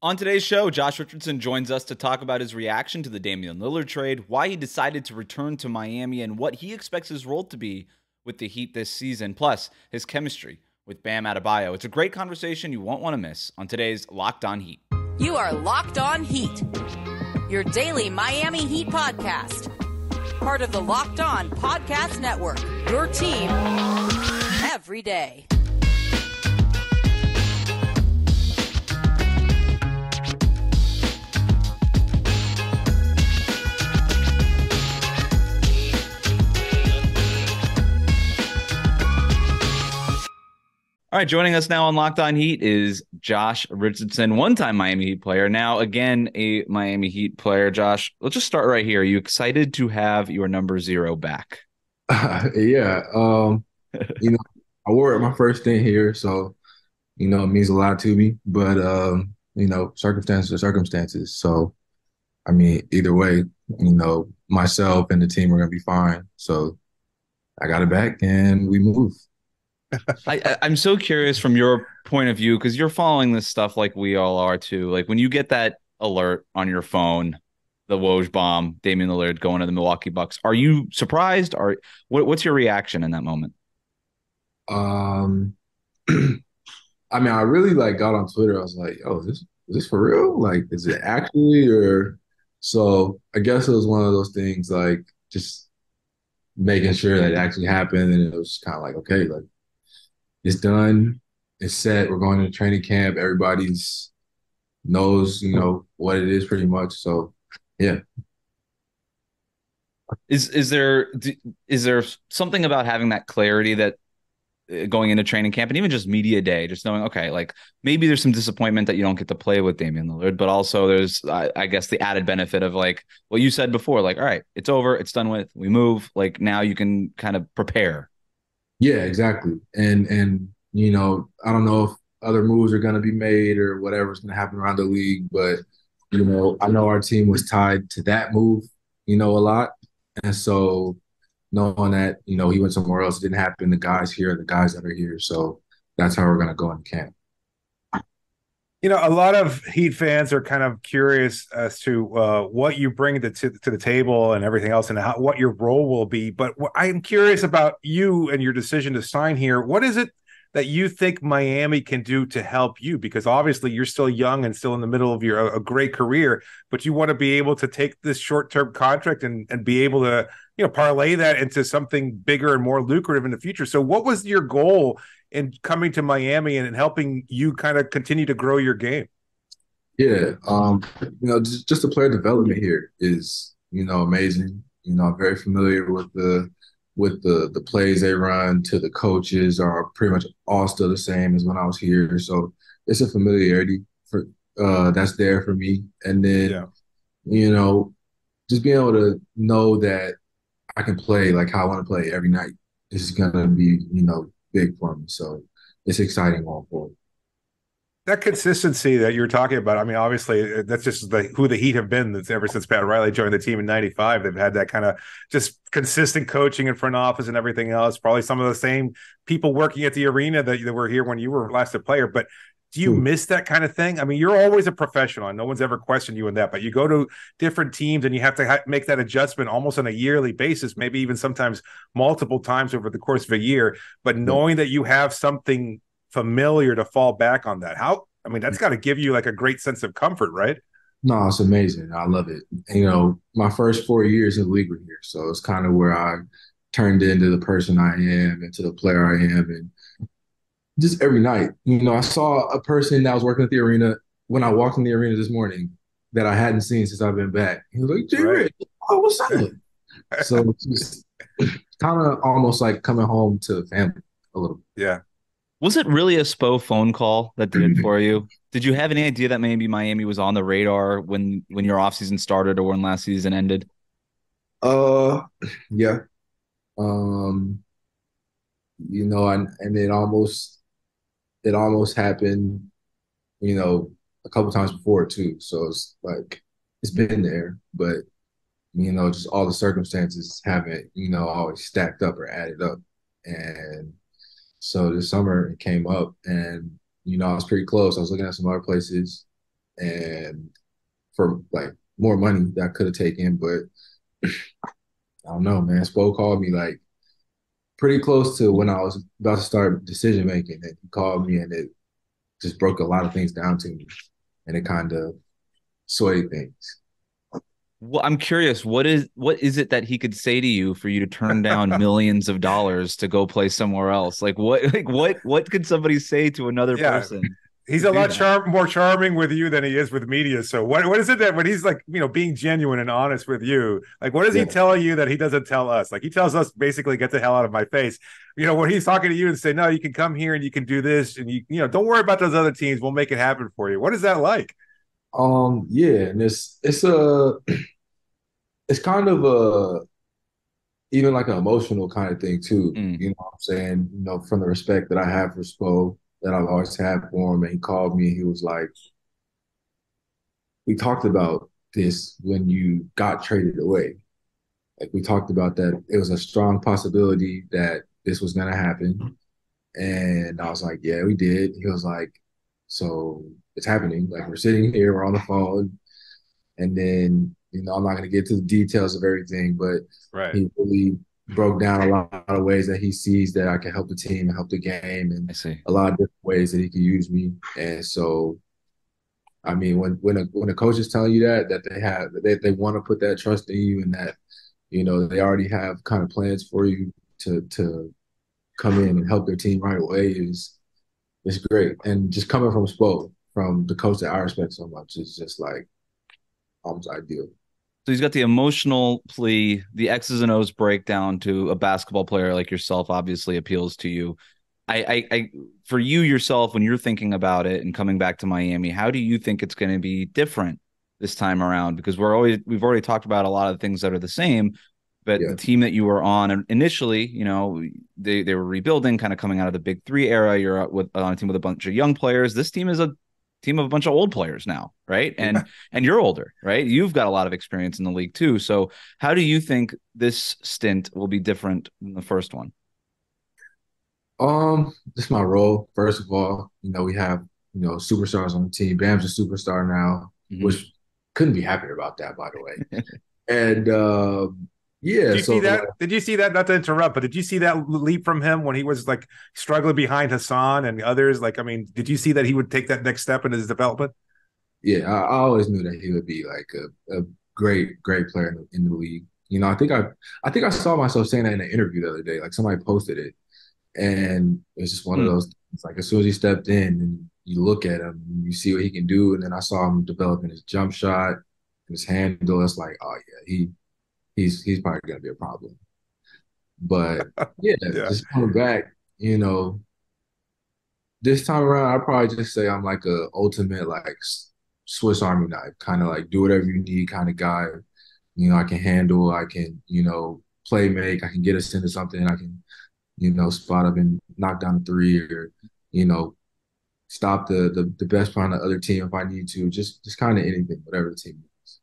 On today's show, Josh Richardson joins us to talk about his reaction to the Damian Lillard trade, why he decided to return to Miami, and what he expects his role to be with the Heat this season, plus his chemistry with Bam Adebayo. It's a great conversation you won't want to miss on today's Locked On Heat. You are Locked On Heat, your daily Miami Heat podcast. Part of the Locked On Podcast Network, your team every day. All right, joining us now on Locked On Heat is Josh Richardson, one-time Miami Heat player, now again a Miami Heat player. Josh, let's just start right here. Are you excited to have your number 0 back? Yeah. I wore it my first stint here, so it means a lot to me. But circumstances are circumstances. So I mean, either way, myself and the team are gonna be fine. So I got it back and we move. I'm so curious from your point of view, because you're following this stuff like we all are too. Like when you get that alert on your phone, the Woj bomb, Damian Lillard going to the Milwaukee Bucks, are you surprised? Or what's your reaction in that moment? Um, I mean, I really got on Twitter. I was like, "Oh, is this for real? Like, is it actually?" Or so I guess it was one of those things, just making sure that it actually happened, and it was kind of like, okay, it's done, it's set. We're going to training camp. Everybody's knows, what it is pretty much. So, yeah. Is there something about having that clarity that going into training camp and even just media day, just knowing, okay, like maybe there's some disappointment that you don't get to play with Damian Lillard, but also there's, I guess, the added benefit of like what you said before, like, all right, it's over, it's done with, we move. Like now you can kind of prepare. Yeah, exactly. And I don't know if other moves are going to be made or whatever's going to happen around the league, but I know our team was tied to that move, a lot. And so knowing that, he went somewhere else, it didn't happen. The guys here are the guys that are here. So that's how we're going to go in camp. A lot of Heat fans are kind of curious as to what you bring to the table and everything else, and what your role will be. But I'm curious about you and your decision to sign here. What is it that you think Miami can do to help you? Because obviously you're still young and still in the middle of a great career, but you want to be able to take this short-term contract and be able to parlay that into something bigger and more lucrative in the future. So what was your goal in coming to Miami and helping you kind of continue to grow your game? Yeah, just the player development here is, amazing. I'm very familiar with the plays they run. To the coaches are pretty much all still the same as when I was here. So it's a familiarity for that's there for me. And then, just being able to know that I can play like how I want to play every night is gonna be, big for me. So it's exciting going forward. That consistency that you're talking about, I mean, obviously that's just who the Heat have been ever since Pat Riley joined the team in '95. They've had that kind of just consistent coaching in front office and everything else. Probably some of the same people working at the arena that were here when you were last a player. But do you miss that kind of thing? I mean, you're always a professional, and no one's ever questioned you in that. But you go to different teams, and you have to make that adjustment almost on a yearly basis, maybe even sometimes multiple times over the course of a year. But knowing that you have something familiar to fall back on that, that's got to give you like a great sense of comfort, right? No, it's amazing. I love it. My first 4 years in the league were here, so it's kind of where I turned into the person I am, into the player I am, and just every night, I saw a person that was working at the arena when I walked in the arena this morning that I hadn't seen since I've been back. He was like, "Jay Rich, oh, what's up?" So it's kind of almost like coming home to family a little bit. Yeah. Was it really a Spo phone call that did it for you? Did you have any idea that maybe Miami was on the radar when your offseason started or when last season ended? Yeah. And it almost happened, a couple times before too. So it's like it's been there, but just all the circumstances haven't, always stacked up or added up. And so this summer it came up and, I was pretty close. I was looking at some other places and for like more money that I could have taken. But I don't know, man. Spo called me like pretty close to when I was about to start decision making, and he called me, and it just broke a lot of things down to me, and it kind of swayed things. Well, I'm curious, what is it that he could say to you for you to turn down millions of dollars to go play somewhere else? Like what could somebody say to another Yeah, person he's to a do lot that? more charming with you than he is with media. So what is it that when he's like, being genuine and honest with you, like what is he Yeah. telling you that he doesn't tell us? Like he tells us basically get the hell out of my face. When he's talking to you and say, no, you can come here and you can do this and don't worry about those other teams. We'll make it happen for you. What is that like? Yeah, and it's kind of a even like an emotional kind of thing too. Mm, You know what I'm saying? From the respect that I have for Spo, that I've always had for him, and he called me. He was like, "We talked about this when you got traded away. Like we talked about that. It was a strong possibility that this was gonna happen." And I was like, "Yeah, we did." He was like, "So it's happening. Like we're sitting here, we're on the phone, and then I'm not gonna get to the details of everything, but Right. he really broke down a lot of ways that he sees that I can help the team and help the game, and I see. a lot of different ways that he can use me. And so, I mean, when a coach is telling you that they want to put that trust in you, and that they already have kind of plans for you to come in and help their team right away is great. And just coming from Spo, from the coach that I respect so much, is just like almost ideal. So he's got the emotional plea, the X's and O's breakdown to a basketball player like yourself obviously appeals to you. For you yourself, when you're thinking about it and coming back to Miami, how do you think it's going to be different this time around? Because we've already talked about a lot of things that are the same, but Yeah. the team that you were on initially, they were rebuilding, kind of coming out of the Big Three era. You're on a team with a bunch of young players. This team is a team of a bunch of old players now, right? Yeah. And you're older, right? You've got a lot of experience in the league too. So how do you think this stint will be different than the first one? This is my role. First of all, we have, superstars on the team. Bam's a superstar now, Mhm. which couldn't be happier about that, by the way. And Did yeah, you see so that? Did you see that? Not to interrupt, but did you see that leap from him when he was like struggling behind Hassan and others? Like, I mean, did you see that he would take that next step in his development? yeah, I always knew that he would be like a great, great player in the league. I think I saw myself saying that in an interview the other day. Like somebody posted it, and it's just one of Hmm. those things. Like as soon as he stepped in, and you look at him, and you see what he can do, and then I saw him developing his jump shot, his handle. It's like, oh yeah, he's probably gonna be a problem. But yeah, Yeah. just coming back, this time around, I'd probably just say I'm like a ultimate like Swiss Army knife, kind of like do whatever you need kind of guy. I can handle, I can, play make, I can get us into something, I can, spot up and knock down a three, or, you know, stop the best player on the other team if I need to. Just kind of anything, whatever the team needs.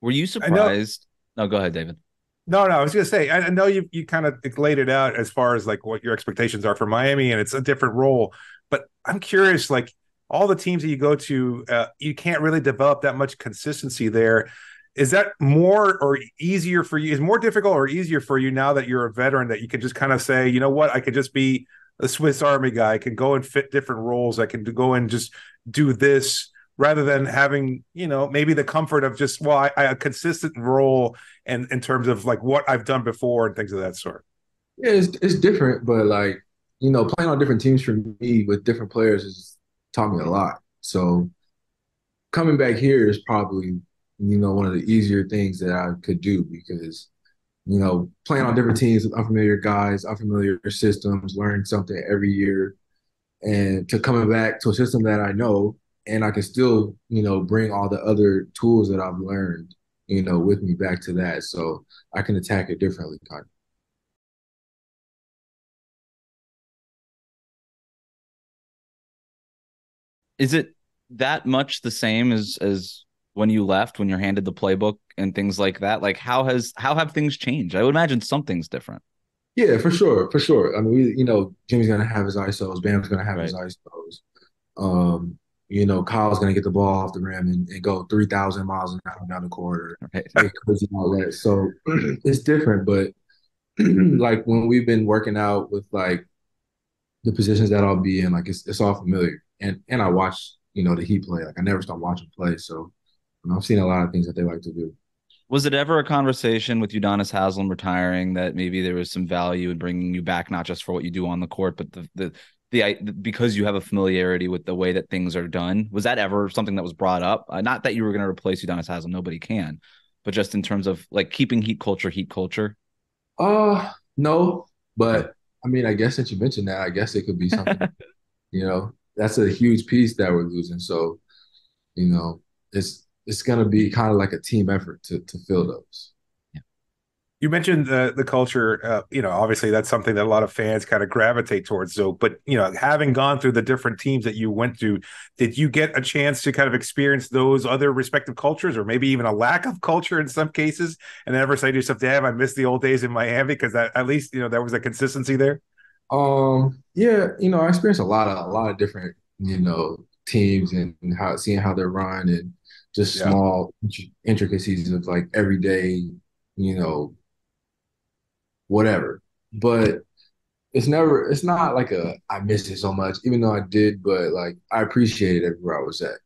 Were you I know. surprised? No, go ahead, David. No, no. I was gonna say. I know you kind of laid it out as far as like what your expectations are for Miami, and it's a different role. But I'm curious, like all the teams that you go to, you can't really develop that much consistency there. Is that more or easier for you? Is more difficult or easier for you now that you're a veteran that you can just kind of say, you know what, I could just be a Swiss Army guy. I can go and fit different roles. I can go and just do this rather than having, maybe the comfort of just, well, I a consistent role and in terms of like what I've done before and things of that sort. Yeah, it's different, but like, playing on different teams for me with different players has taught me a lot. So coming back here is probably, one of the easier things that I could do because, playing on different teams with unfamiliar guys, unfamiliar systems, learning something every year, and to coming back to a system that I know, and I can still, bring all the other tools that I've learned, with me back to that. So I can attack it differently, kind of. Is it that much the same as when you left, when you're handed the playbook and things like that? Like how have things changed? I would imagine something's different. Yeah, for sure, for sure. I mean, Jimmy's gonna have his ISOs, Bam's gonna have his Right. ISOs. Um, Kyle's going to get the ball off the rim and go 3,000 miles an hour down the court or Right. make crazy outlet. So it's different. But like when we've been working out with like the positions that I'll be in, like it's all familiar. And I watch, the Heat play. Like I never stop watching play. So I've seen a lot of things that they like to do. Was it ever a conversation with Udonis Haslem retiring that maybe there was some value in bringing you back, not just for what you do on the court, but because you have a familiarity with the way that things are done? Was that ever something that was brought up? Not that you were going to replace Udonis Haslem, nobody can, but just in terms of like keeping Heat culture, Heat culture. No, Okay. but I mean, I guess since you mentioned that, I guess it could be something, that's a huge piece that we're losing. So, you know, it's gonna be kind of like a team effort to fill those. You mentioned the culture. Obviously that's something that a lot of fans kind of gravitate towards. So, but having gone through the different teams that you went to, did you get a chance to kind of experience those other respective cultures, or maybe even a lack of culture in some cases, and ever say to yourself, "Damn, I miss the old days in Miami," because that at least there was a consistency there. Yeah, I experienced a lot of different, teams and seeing how they're run and just Yeah, small intricacies of like everyday, you know, whatever. But it's not like I missed it so much, even though I did, but like I appreciated everywhere I was at.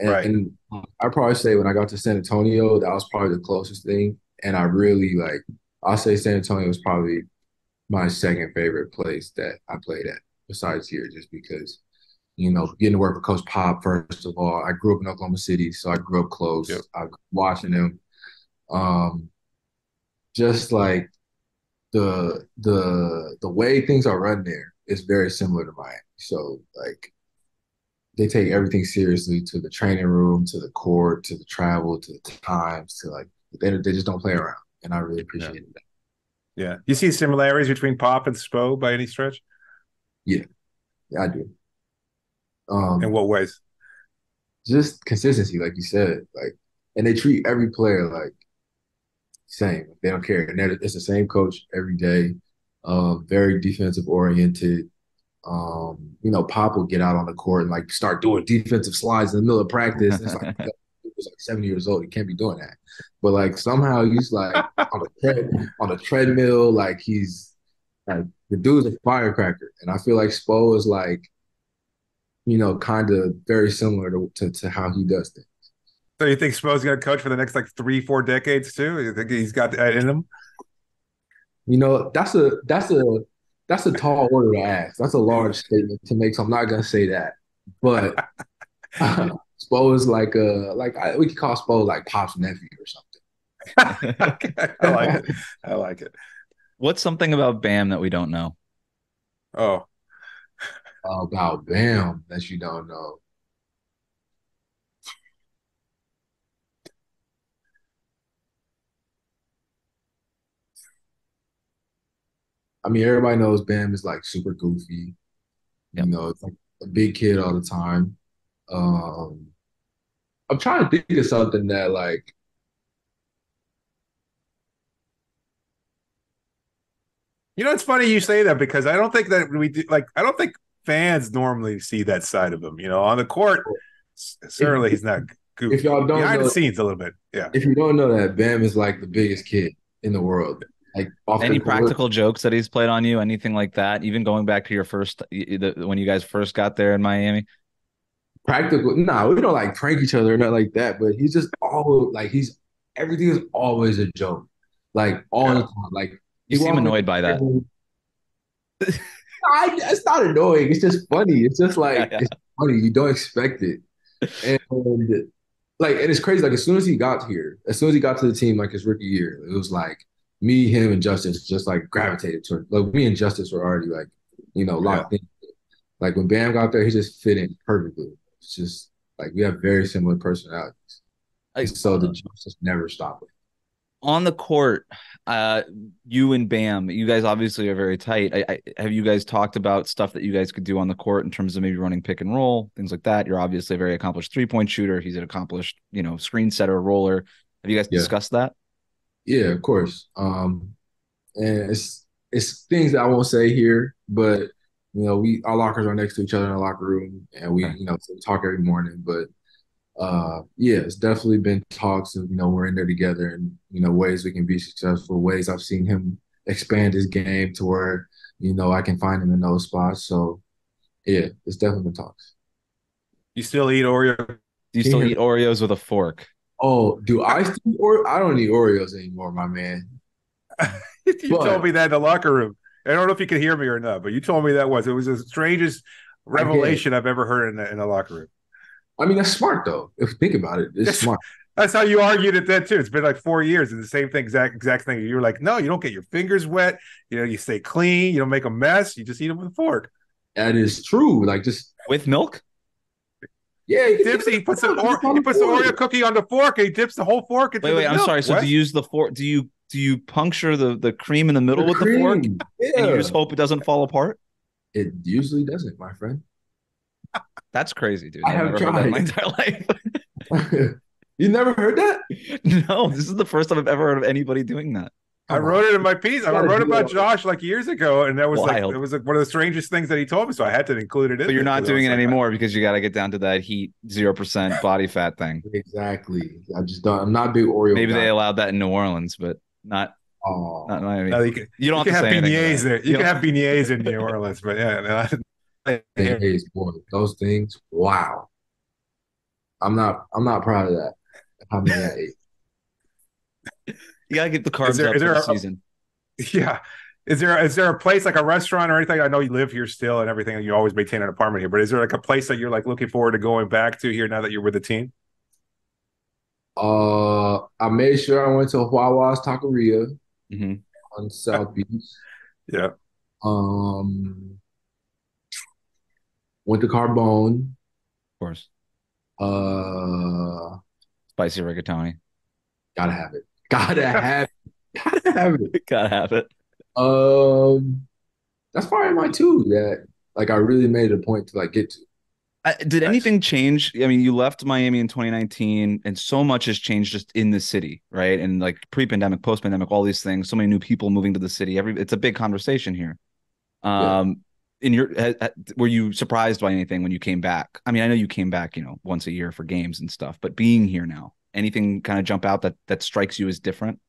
right. And I probably say when I got to San Antonio, that was probably the closest thing. And I really like, I'll say San Antonio was probably my second favorite place that I played at besides here, just because, getting to work with Coach Pop, first of all. I grew up in Oklahoma City, so I grew up Yep. close. I watching him. Um, just like the way things are run there is very similar to Miami. So like they take everything seriously, to the training room, to the court, to the travel, to the times, to like they just don't play around. And I really Yeah, appreciated that. yeah. You see similarities between Pop and Spo by any stretch? Yeah, yeah, I do. In Um, what ways? just consistency, like you said, like, and they treat every player like same. They don't care. And it's the same coach every day. Very defensive oriented. Pop will get out on the court and like start doing defensive slides in the middle of practice. And it's like he was like 7 years old. He can't be doing that. But like somehow he's like on a treadmill. Like he's like the dude's a firecracker. And I feel like Spo is like, kind of very similar to how he does things. So you think Spo's going to coach for the next like 3-4 decades too? You think he's got that in him? That's a tall order to ask. That's a large statement to make. So I'm not gonna say that. But Spo is like we could call Spo like Pop's nephew or Okay, I like it. something. I like it. What's something about Bam that we don't know? Oh, About Bam that you don't know. I mean, everybody knows Bam is like super goofy. Yep. It's like a big kid all the time. Um, I'm trying to think of something that like it's funny you say that because I don't think that we do, like I don't think fans normally see that side of him. On the court, if certainly he's not if goofy. y'all don't Behind the know scenes, a little bit. Yeah. if you don't know that Bam is like the biggest kid in the world, like off the Any court. practical jokes that he's played on you? Anything like that? Even going back to your when you guys first got there in Miami? Practical, no, we don't like prank each other or nothing like that. But he's just always like everything is always a joke, like all the Yeah. time. Like You he seem walks in annoyed by the that. room, it's not annoying. It's just funny. It's just Yeah, like yeah. it's funny. You don't expect it, and and it's crazy. Like as soon as he got here, as soon as he got to the team, like his rookie year, it was like me, him, and Justice just like gravitated toward. Like me and Justice were already like Yeah. locked in. Like when Bam got there, he just fit in perfectly. It's just like we have very similar personalities. I, So the jokes just never stop. on the court, uh, you and Bam, you guys obviously are very tight. Have you guys talked about stuff that you guys could do on the court in terms of maybe running pick and roll, things like that? You're obviously a very accomplished 3-point shooter. He's an accomplished, screen setter, roller. Have you guys Yeah, discussed that? yeah, of course. And it's things that I won't say here, but our lockers are next to each other in the locker room, and Okay. so we talk every morning. But yeah, it's definitely been talks of we're in there together, and ways we can be successful, ways I've seen him expand his game to where I can find him in those spots. So yeah, it's definitely been talks. You still eat Oreo? Do you Can you still hear me? eat Oreos with a fork? Oh, do I still eat Oreo? I don't eat Oreos anymore, my man. You told But me that in the locker room. I don't know if you could hear me or not, but you told me that it was the strangest I can. revelation I've ever heard in the locker room. I mean, that's smart though. If you think about it, it's That's, smart. that's how you argued it then too. It's been like 4 years and the same thing, exact thing. You were like, no, you don't get your fingers wet. You stay clean. You don't make a mess. You just eat them with a fork. That is true. Like just With milk? yeah, you can Dips. dip He it puts on he the puts the Oreo fork. cookie on the fork. And he dips the whole fork into Wait, the wait, I'm milk. sorry. So do Wes, you use the fork? Do you puncture the cream in the The middle with the fork cream. and you just Yeah. hope it doesn't fall apart? It usually doesn't, my friend. That's crazy, dude. I I've have never heard that in my tried. entire life. You never heard that? No, this is the first time I've ever heard of anybody doing that. I Come on. wrote it in my piece. I You gotta wrote do that about all the Josh like years ago, and that was like it Wild. was like one of the strangest things that he told me. So I had to include it in But you're there not because I doing was it like, anymore because you got to get down to that heat 0% body fat thing. Exactly. I just don't. I'm not a big Oreo Maybe they guy. allowed that in New Orleans, but not Oh, Miami. no, You don't you have can to have say anything beignets about it. there. You can have beignets in New Orleans, but yeah, no, days, boy, those things. Wow. I'm not proud of that. How many I ate. You got to get the is carbs there up is for there the a, season. yeah. Is there a place like a restaurant or anything? I know you live here still and everything, and you always maintain an apartment here. But is there like a place that you're like looking forward to going back to here now that you're with the team? I made sure I went to Wawa's Taqueria Hmm. on South Beach. Yeah. Um, went to Carbone. Of course. Uh, Spicy rigatoni. gotta have it. Gotta have it. Gotta have it. Gotta have it. Um, that's probably my two that like I really made a point to like get to. Did Nice. anything change? I mean, you left Miami in 2019, and so much has changed just in the city, right? And like pre-pandemic, post-pandemic, all these things. So many new people moving to the city. It's a big conversation here. Yeah. In your, were you surprised by anything when you came back? I mean, I know you came back, once a year for games and stuff, but being here now, anything kind of jump out that strikes you as different?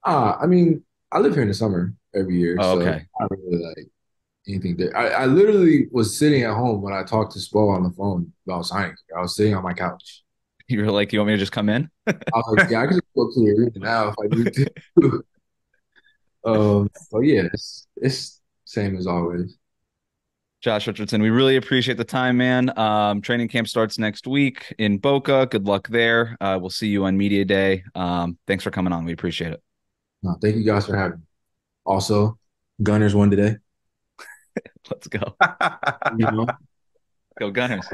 I mean, I live here in the summer every year, Oh, so okay. it's not really like anything there. I literally was sitting at home when I talked to Spo on the phone about signing. I was sitting on my couch. You were like, you want me to just come in? I was like, yeah, I could just go to the arena now if I need to. So yeah, it's same as always. Josh Richardson, we really appreciate the time, man. Training camp starts next week in Boca. Good luck there. We'll see you on Media Day. Thanks for coming on. We appreciate it. No, thank you guys for having me. Also, Gunners won today. Let's go. You know. Go Gunners.